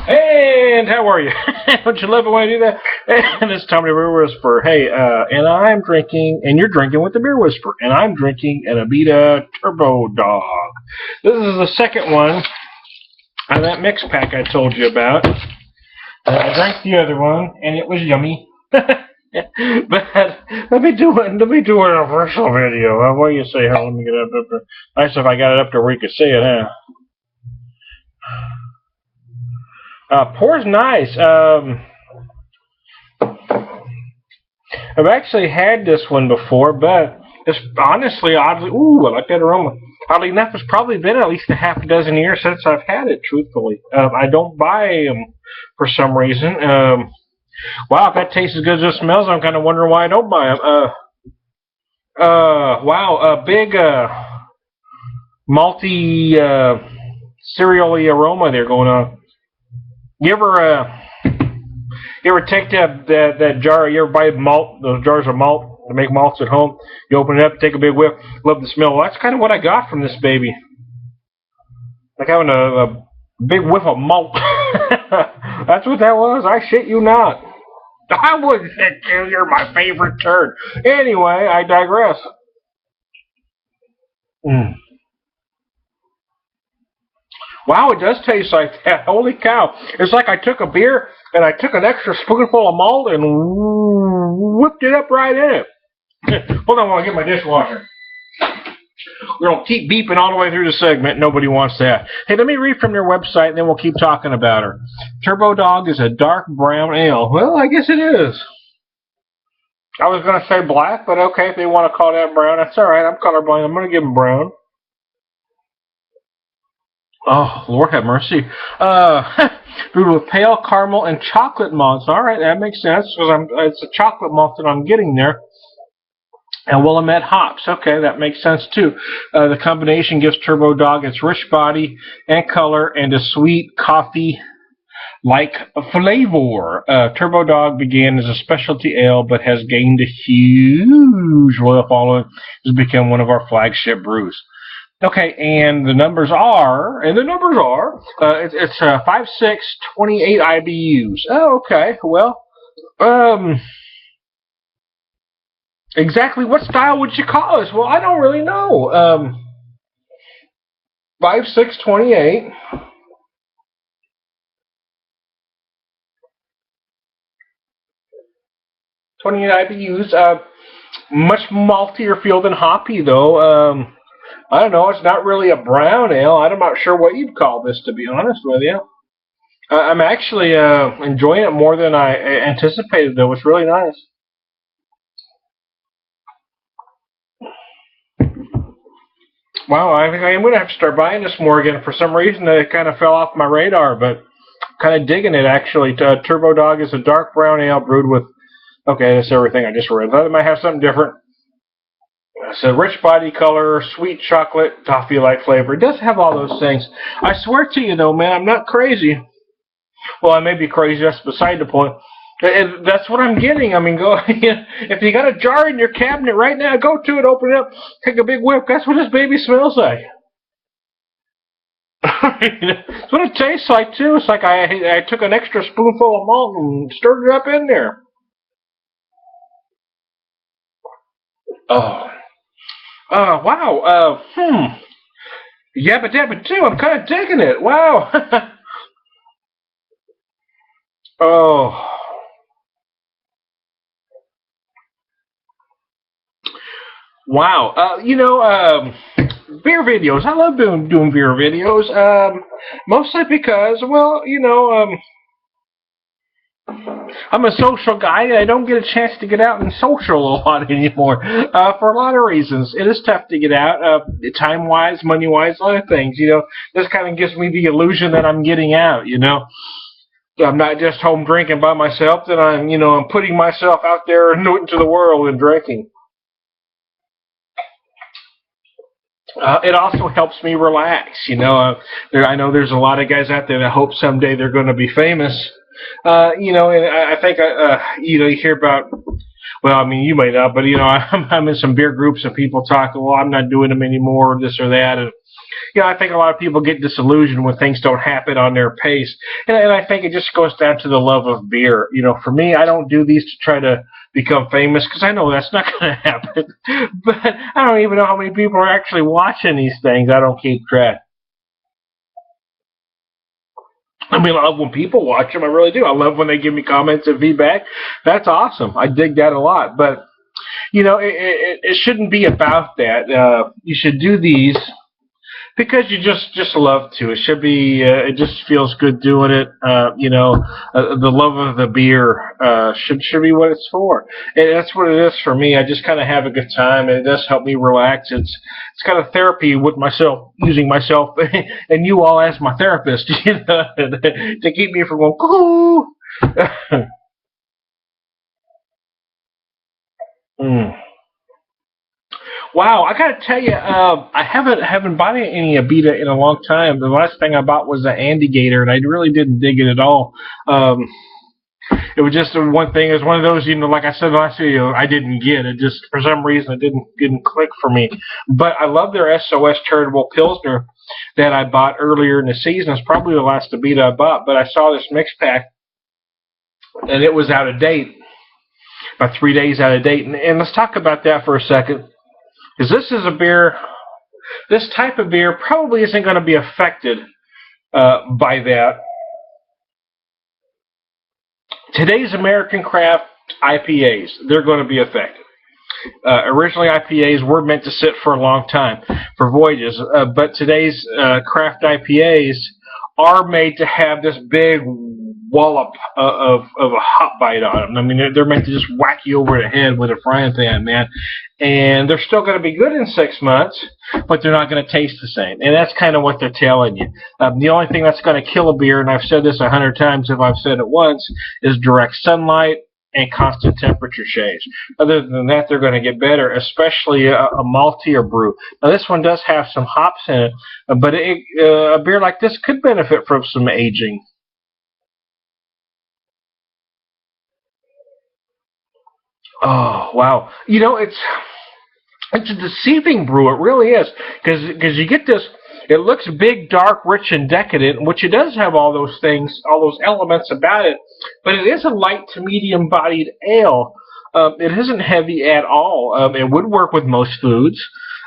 And how are you? Don't you love it when I do that? And it's time to Beer Whisper. Hey, and I'm drinking, and you're drinking with the Beer Whisper, and I'm drinking an Abita TurboDog. This is the second one of that mix pack I told you about. I drank the other one, and it was yummy. But let me do an official video. What do you say? Let me get it up there. Nice if I got it up there where you could see it, huh? Pours nice. I've actually had this one before, but it's honestly oddly. Ooh, I like that aroma. Oddly enough, it's probably been at least a half a dozen years since I've had it. Truthfully, I don't buy them for some reason. Wow, if that tastes as good as it smells, I'm kind of wondering why I don't buy them. Wow, a big malty cereal-y aroma there going on. You ever take that jar? You ever buy malt? Those jars of malt to make malts at home. You open it up, take a big whiff. Love the smell. Well, that's kind of what I got from this baby. Like having a big whiff of malt. That's what that was. I shit you not. I wouldn't shit you. You're my favorite turd. Anyway, I digress. Wow, it does taste like that. Holy cow. It's like I took a beer and I took an extra spoonful of malt and whipped it up right in it. Hold on while I get my dishwasher. We're going to keep beeping all the way through the segment. Nobody wants that. Hey, let me read from their website and then we'll keep talking about her. TurboDog is a dark brown ale. Well, I guess it is. I was going to say black, but okay, if they want to call that brown, that's all right. I'm colorblind. I'm going to give them brown. Oh, Lord have mercy. Brewed with pale caramel and chocolate malts. All right, that makes sense because it's a chocolate malt that I'm getting there. And Willamette hops. Okay, that makes sense too. The combination gives TurboDog its rich body and color and a sweet coffee-like flavor. TurboDog began as a specialty ale but has gained a huge loyal following. It's become one of our flagship brews. Okay, and the numbers are, it's 5, 6, 28 IBUs. Oh, okay, well, exactly what style would you call this? Well, I don't really know. 5, 6, 28. IBUs. Much maltier feel than hoppy, though. I don't know. It's not really a brown ale. I'm not sure what you'd call this, to be honest with you. I'm actually enjoying it more than I anticipated, though. It's really nice. Wow, I think I'm going to have to start buying this more again. For some reason, it kind of fell off my radar, but I'm kind of digging it, actually. TurboDog is a dark brown ale brewed with... Okay, that's everything I just read. I thought it might have something different. It's a rich body color, sweet chocolate, toffee-like flavor. It does have all those things. I swear to you, though, man, I'm not crazy. Well, I may be crazy. That's beside the point. That's what I'm getting. I mean, go if you got a jar in your cabinet right now, go to it, open it up, take a big whiff. That's what this baby smells like. That's what it tastes like, too. It's like I took an extra spoonful of malt and stirred it up in there. Oh. Wow. Yabba dabba too. I'm kind of digging it. Wow. Oh. Wow. Beer videos. I love doing beer videos. Mostly because, well, I'm a social guy, and I don't get a chance to get out and social a lot anymore for a lot of reasons. It is tough to get out, time-wise, money-wise, a lot of things. This kind of gives me the illusion that I'm getting out. I'm not just home drinking by myself. That I'm putting myself out there into the world and drinking. It also helps me relax. I know there's a lot of guys out there that hope someday they're going to be famous. And I think, you hear about, well, I mean, you may not, but, I'm in some beer groups and people talk, well, I'm not doing them anymore, this or that. And, I think a lot of people get disillusioned when things don't happen on their pace, and I think it just goes down to the love of beer. For me, I don't do these to try to become famous because I know that's not going to happen. But I don't even know how many people are actually watching these things. I don't keep track. I mean, I love when people watch them. I really do. I love when they give me comments and feedback. That's awesome. I dig that a lot. But it shouldn't be about that. You should do these because you just love to. It should be. It just feels good doing it. The love of the beer should be what it's for, and that's what it is for me. I just kind of have a good time, and it does help me relax. It's kind of therapy with myself, using myself, and you all as my therapist, to keep me from going cuckoo. Mm. Wow, I gotta tell you, I haven't bought any Abita in a long time. The last thing I bought was an Andy Gator, and I really didn't dig it at all. It was just one thing. It was one of those, like I said last video, I didn't get it. Just for some reason, it didn't click for me. But I love their SOS Charitable Pilsner that I bought earlier in the season. It's probably the last Abita I bought. But I saw this mix pack, and it was out of date, about 3 days out of date. And let's talk about that for a second. Because this is a beer, this type of beer probably isn't going to be affected by that. Today's American craft IPAs, they're going to be affected. Originally, IPAs were meant to sit for a long time, for voyages, but today's craft IPAs are made to have this big wallop of a hot bite on them. I mean, they're meant to just whack you over the head with a frying pan, man. And they're still going to be good in 6 months, but they're not going to taste the same. And that's kind of what they're telling you. The only thing that's going to kill a beer, and I've said this 100 times if I've said it once, is direct sunlight and constant temperature change. Other than that, they're going to get better, especially a maltier brew. Now, this one does have some hops in it, but a beer like this could benefit from some aging. Oh, wow. It's a deceiving brew. It really is. Because you get this, it looks big, dark, rich, and decadent, which it does have all those things, all those elements about it, but it is a light to medium-bodied ale. It isn't heavy at all. It would work with most foods.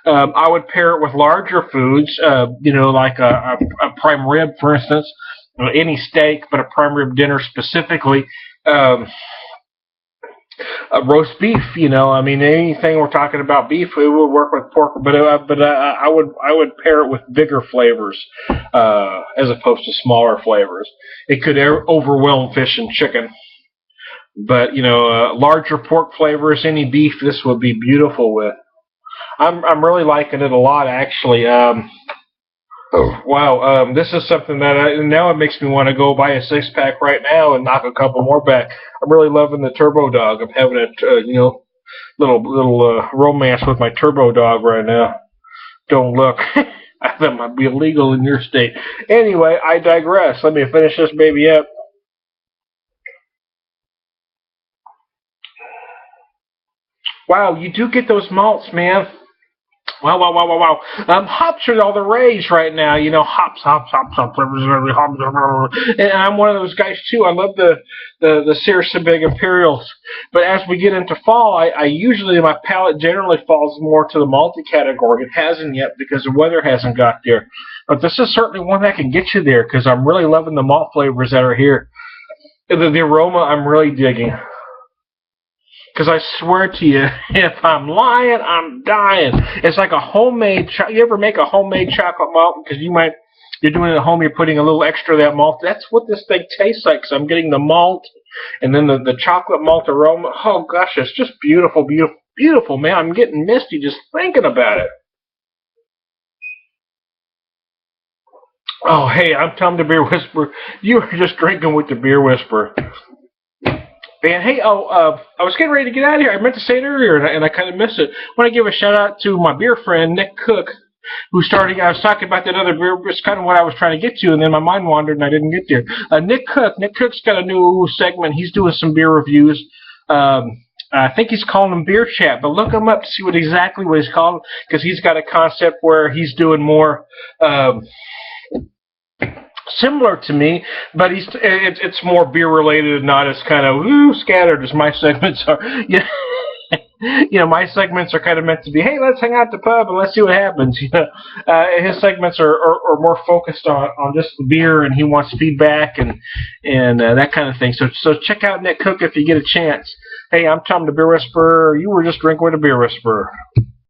I would pair it with larger foods, like a prime rib, for instance, any steak, but a prime rib dinner specifically. Roast beef, anything we're talking about beef, it would work with pork, but I would pair it with bigger flavors as opposed to smaller flavors. It could overwhelm fish and chicken, but larger pork flavors, any beef, this would be beautiful with. I'm really liking it a lot, actually. Wow, this is something that now it makes me want to go buy a 6-pack right now and knock a couple more back. I'm really loving the TurboDog. I'm having a little romance with my TurboDog right now. Don't look. That might be illegal in your state. Anyway, I digress. Let me finish this baby up. Wow, you do get those malts, man. Wow. Hops are all the rage right now. Hops. And I'm one of those guys, too. I love the Sierra Big Imperials. But as we get into fall, I usually, my palate generally falls more to the malty category. It hasn't yet because the weather hasn't got there. But this is certainly one that can get you there because I'm really loving the malt flavors that are here. The aroma I'm really digging. Because I swear to you, if I'm lying, I'm dying. It's like a homemade. You ever make a homemade chocolate malt? Because you're doing it at home. You're putting a little extra of that malt. That's what this thing tastes like. So I'm getting the malt, and then the chocolate malt aroma. Oh gosh, it's just beautiful, beautiful, beautiful, man. I'm getting misty just thinking about it. Oh, hey, I'm Tom the Beer Whisperer. You are just drinking with the Beer Whisperer. And hey, I was getting ready to get out of here. I meant to say it earlier, and I kind of missed it. I want to give a shout out to my beer friend, Nick Cook, I was talking about that other beer. It's kind of what I was trying to get to, and then my mind wandered, and I didn't get there. Nick Cook's got a new segment. He's doing some beer reviews. I think he's calling them beer chat, but look him up to see exactly what he's calling, because he's got a concept where he's doing more similar to me, but it's more beer related, not as kind of scattered as my segments are. My segments are kind of meant to be, hey, let's hang out at the pub and let's see what happens. His segments are more focused on just the beer, and he wants feedback and that kind of thing. So check out Nick Cook if you get a chance. Hey, I'm Tom the Beer Whisperer. You were just drinking with a Beer Whisperer.